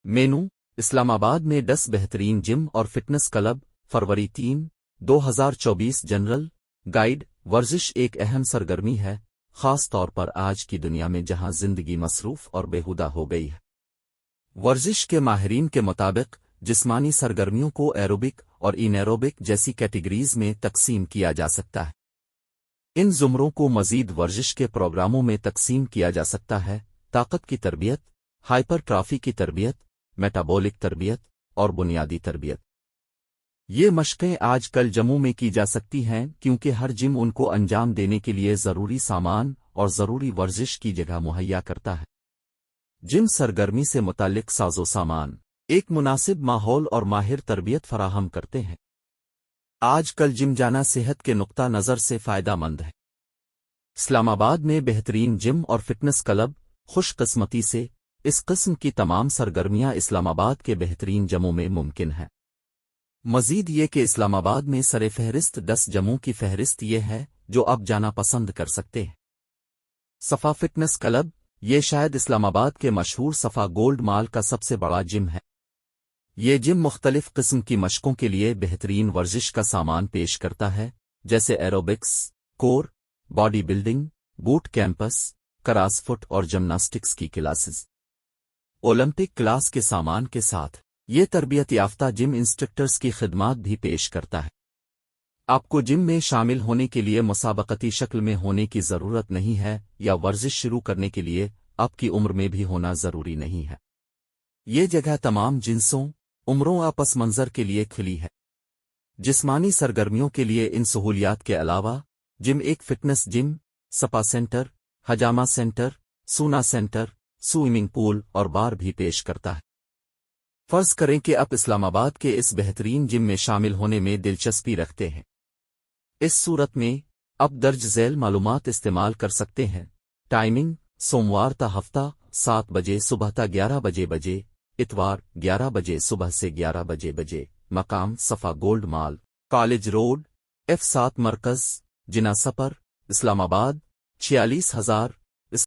مینو: اسلام آباد میں 10 بہترین جم اور فٹنس کلب، فروری 3، 2024 جنرل گائیڈ۔ ورزش ایک اہم سرگرمی ہے، خاص طور پر آج کی دنیا میں جہاں زندگی مصروف اور بیہودہ ہو گئی ہے۔ ورزش کے ماہرین کے مطابق جسمانی سرگرمیوں کو ایروبک اور انیروبک جیسی کیٹیگریز میں تقسیم کیا جا سکتا ہے۔ ان زمروں کو مزید ورزش کے پروگراموں میں تقسیم کیا جا سکتا ہے: طاقت کی تربیت، ہائپر ٹرافی کی تربیت، میٹابولک تربیت اور بنیادی تربیت۔ یہ مشقیں آج کل جموں میں کی جا سکتی ہیں کیونکہ ہر جم ان کو انجام دینے کے لیے ضروری سامان اور ضروری ورزش کی جگہ مہیا کرتا ہے۔ جم سرگرمی سے متعلق ساز و سامان ایک مناسب ماحول اور ماہر تربیت فراہم کرتے ہیں۔ آج کل جم جانا صحت کے نقطہ نظر سے فائدہ مند ہے۔ اسلام آباد میں بہترین جم اور فٹنس کلب۔ خوش قسمتی سے اس قسم کی تمام سرگرمیاں اسلام آباد کے بہترین جموں میں ممکن ہیں۔ مزید یہ کہ اسلام آباد میں سر فہرست 10 جموں کی فہرست یہ ہے جو اب جانا پسند کر سکتے ہیں۔ صفا فٹنس کلب: یہ شاید اسلام آباد کے مشہور صفا گولڈ مال کا سب سے بڑا جم ہے۔ یہ جم مختلف قسم کی مشقوں کے لیے بہترین ورزش کا سامان پیش کرتا ہے، جیسے aerobics, core, body building, boot camps, crossfit اور جمناسٹکس کی کلاسز۔ اولمپک کلاس کے سامان کے ساتھ یہ تربیت یافتہ جم انسٹرکٹرز کی خدمات بھی پیش کرتا ہے۔ آپ کو جم میں شامل ہونے کے لیے مسابقتی شکل میں ہونے کی ضرورت نہیں ہے یا ورزش شروع کرنے کے لیے آپ کی عمر میں بھی ہونا ضروری نہیں ہے۔ یہ جگہ تمام جنسوں، عمروں اور پس منظر کے لیے کھلی ہے۔ جسمانی سرگرمیوں کے لیے ان سہولیات کے علاوہ جم ایک فٹنس جم، سپا سینٹر، حجامہ سینٹر، سونا سینٹر، سوئمنگ پول اور بار بھی پیش کرتا ہے۔ فرض کریں کہ آپ اسلام آباد کے اس بہترین جم میں شامل ہونے میں دلچسپی رکھتے ہیں۔ اس صورت میں آپ درج ذیل معلومات استعمال کر سکتے ہیں۔ ٹائمنگ: سوموار تا ہفتہ 7 بجے صبح تا 11 بجے، اتوار 11 بجے صبح سے 11 بجے۔ مقام: صفا گولڈ مال، کالج روڈ، F7 مرکز، جنا سپر، اسلام آباد 46,000